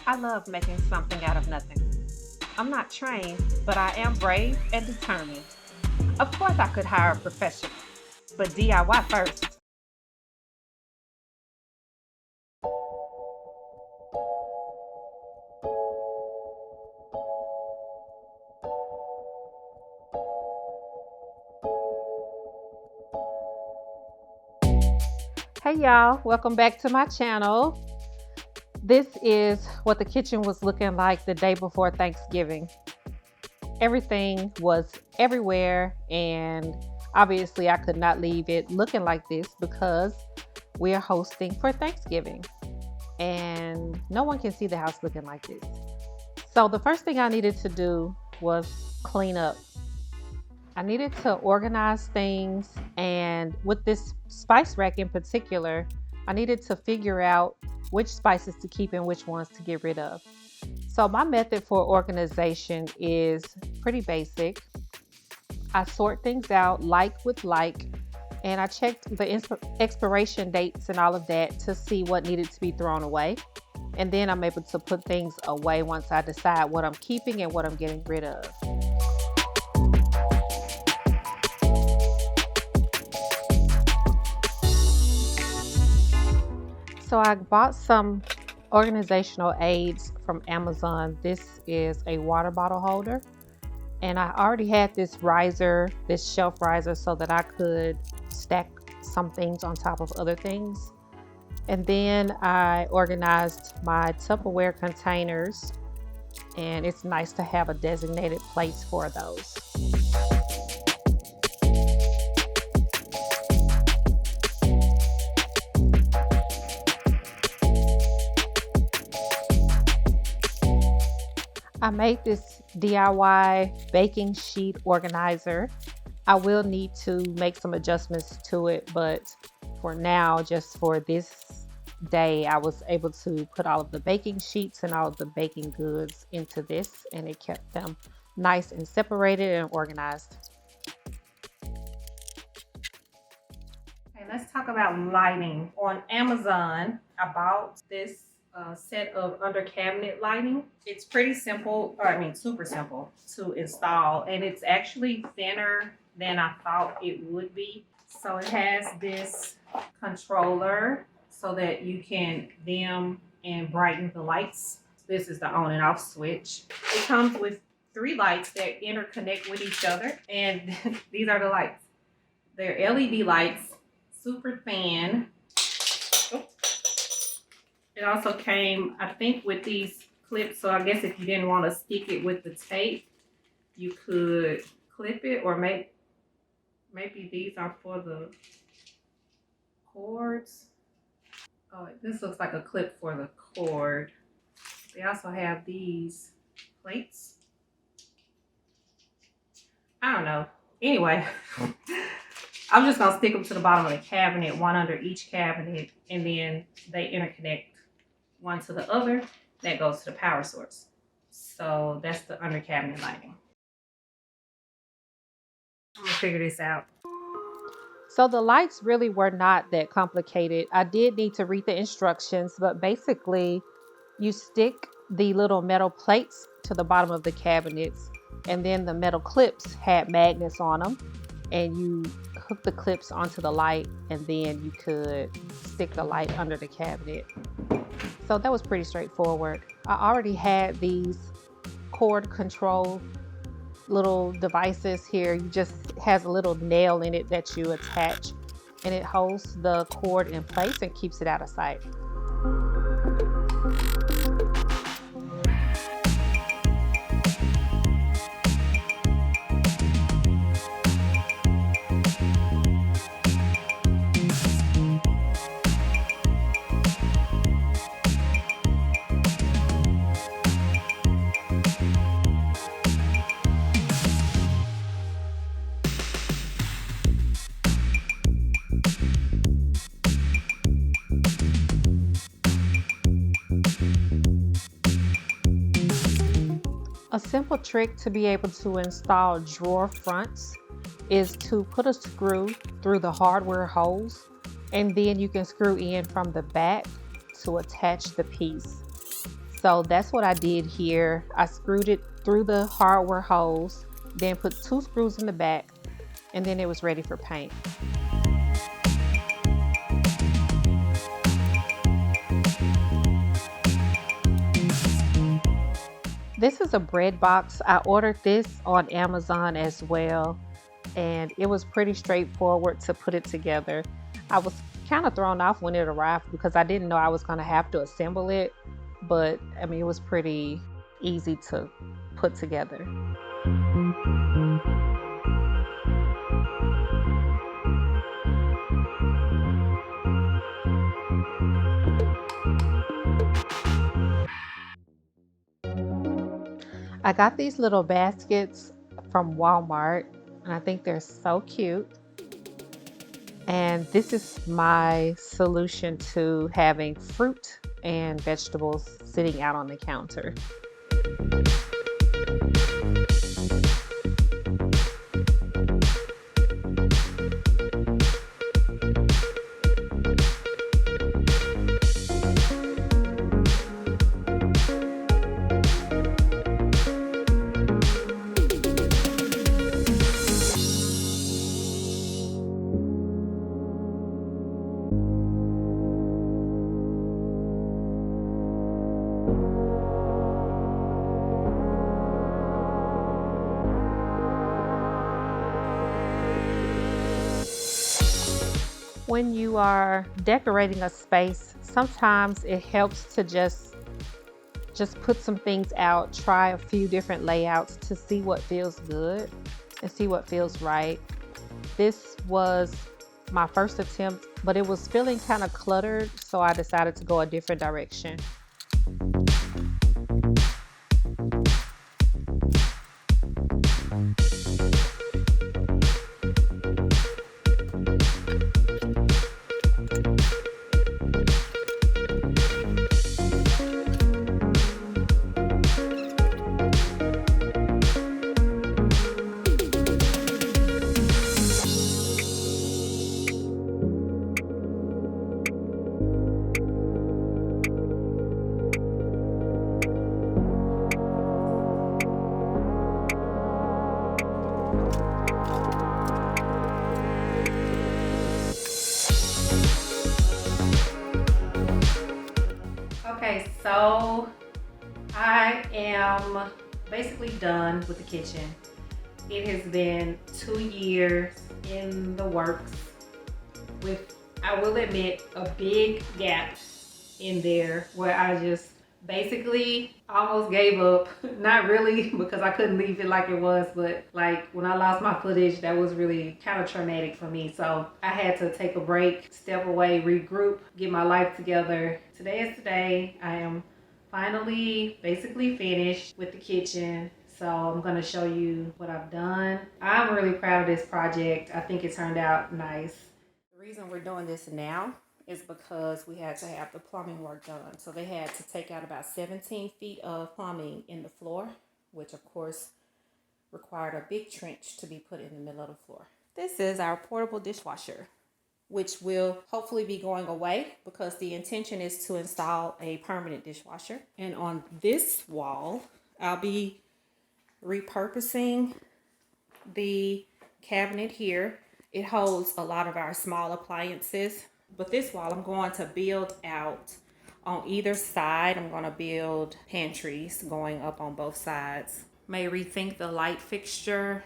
I love making something out of nothing. I'm not trained, but I am brave and determined. Of course, I could hire a professional, but DIY first. Hey y'all, welcome back to my channel. This is what the kitchen was looking like the day before Thanksgiving. Everything was everywhere, and obviously, I could not leave it looking like this because we are hosting for Thanksgiving, and no one can see the house looking like this. So, the first thing I needed to do was clean up. I needed to organize things, and with this spice rack in particular, I needed to figure out which spices to keep and which ones to get rid of. So, my method for organization is pretty basic. I sort things out like with like, and I checked the expiration dates and all of that to see what needed to be thrown away. And then I'm able to put things away once I decide what I'm keeping and what I'm getting rid of. So I bought some organizational aids from Amazon. This is a water bottle holder. And I already had this riser, this shelf riser, so that I could stack some things on top of other things. And then I organized my Tupperware containers, and it's nice to have a designated place for those. I made this DIY baking sheet organizer. I will need to make some adjustments to it, but for now, just for this day, I was able to put all of the baking sheets and all of the baking goods into this, and it kept them nice and separated and organized. Okay, let's talk about lighting. On Amazon, I bought this set of under cabinet lighting. It's pretty simple, or I mean super simple to install, and it's actually thinner than I thought it would be. So it has this controller so that you can dim and brighten the lights. This is the on and off switch. It comes with 3 lights that interconnect with each other, and these are the lights. They're LED lights, super thin. It also came, I think, with these clips. So I guess if you didn't want to stick it with the tape, you could clip it, or maybe these are for the cords. Oh, this looks like a clip for the cord. They also have these plates. I don't know. Anyway, I'm just gonna stick them to the bottom of the cabinet, one under each cabinet, and then they interconnect one to the other. That goes to the power source. So that's the under cabinet lighting. I'm gonna figure this out. So the lights really were not that complicated. I did need to read the instructions, but basically you stick the little metal plates to the bottom of the cabinets, and then the metal clips had magnets on them, and you hook the clips onto the light, and then you could stick the light under the cabinet. So that was pretty straightforward. I already had these cord control little devices here. You just has a little nail in it that you attach, and it holds the cord in place and keeps it out of sight. A simple trick to be able to install drawer fronts is to put a screw through the hardware holes, and then you can screw in from the back to attach the piece. So that's what I did here. I screwed it through the hardware holes, then put 2 screws in the back, and then it was ready for paint. This is a bread box. I ordered this on Amazon as well, and it was pretty straightforward to put it together. I was kind of thrown off when it arrived because I didn't know I was going to have to assemble it, but I mean, it was pretty easy to put together. I got these little baskets from Walmart, and I think they're so cute. And this is my solution to having fruit and vegetables sitting out on the counter. When you are decorating a space, sometimes it helps to just put some things out, try a few different layouts to see what feels good and see what feels right. This was my first attempt, but it was feeling kind of cluttered, so I decided to go a different direction. Okay, so I am basically done with the kitchen. It has been 2 years in the works with, I will admit, a big gap in there where I just basically almost gave up. Not really, because I couldn't leave it like it was, but like when I lost my footage, that was really kind of traumatic for me. So I had to take a break, step away, regroup, get my life together. Today is today. I am finally basically finished with the kitchen. So I'm going to show you what I've done. I'm really proud of this project. I think it turned out nice. The reason we're doing this now is because we had to have the plumbing work done. So they had to take out about 17 feet of plumbing in the floor, which of course required a big trench to be put in the middle of the floor. This is our portable dishwasher, which will hopefully be going away because the intention is to install a permanent dishwasher. And on this wall, I'll be repurposing the cabinet here. It holds a lot of our small appliances, but this wall I'm going to build out on either side. I'm going to build pantries going up on both sides. May rethink the light fixture.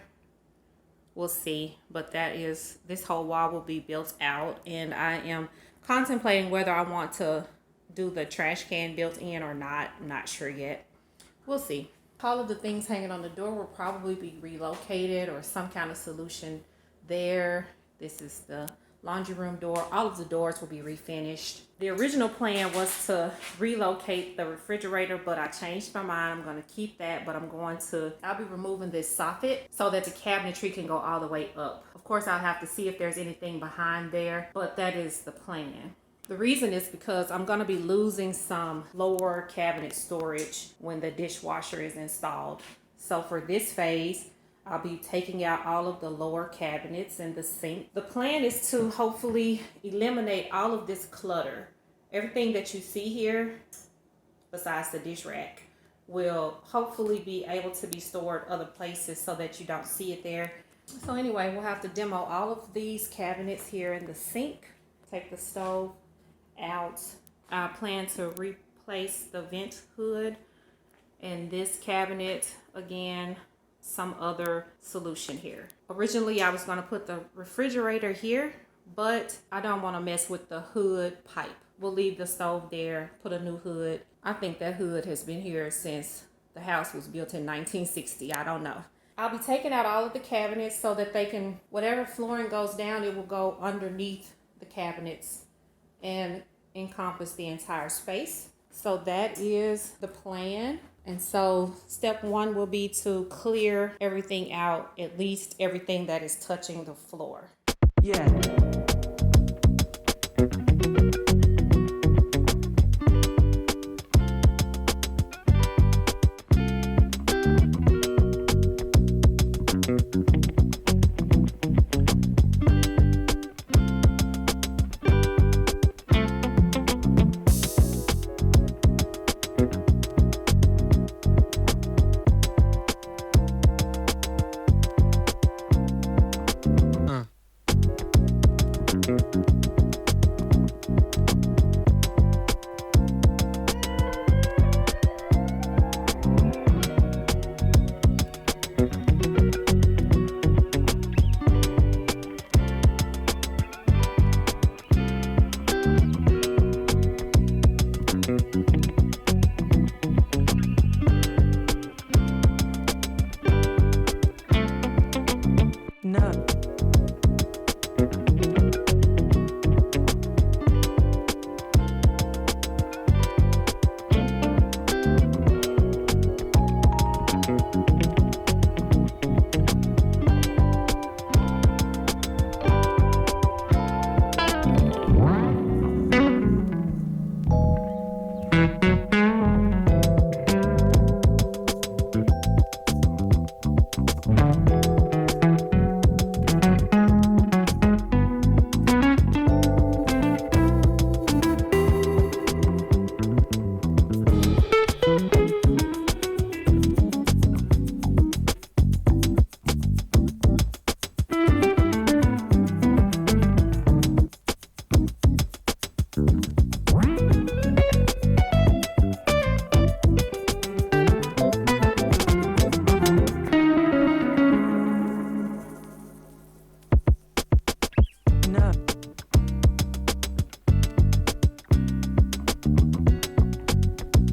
We'll see, but this whole wall will be built out, and I am contemplating whether I want to do the trash can built in or not. I'm not sure yet. We'll see. All of the things hanging on the door will probably be relocated or some kind of solution there. This is the laundry room door. All of the doors will be refinished. The original plan was to relocate the refrigerator, but I changed my mind. I'm going to keep that, but I'll be removing this soffit so that the cabinetry can go all the way up. Of course, I'll have to see if there's anything behind there, but that is the plan. The reason is because I'm going to be losing some lower cabinet storage when the dishwasher is installed. So for this phase, I'll be taking out all of the lower cabinets and the sink. The plan is to hopefully eliminate all of this clutter. Everything that you see here besides the dish rack will hopefully be able to be stored other places so that you don't see it there. So anyway, we'll have to demo all of these cabinets here in the sink. Take the stove out. I plan to replace the vent hood and this cabinet, again, some other solution here. Originally, I was going to put the refrigerator here, but I don't want to mess with the hood pipe. We'll leave the stove there, put a new hood. I think that hood has been here since the house was built in 1960. I don't know. I'll be taking out all of the cabinets so that they can, whatever flooring goes down, it will go underneath the cabinets and encompass the entire space. So that is the plan. And so step one will be to clear everything out, at least everything that is touching the floor. Yeah.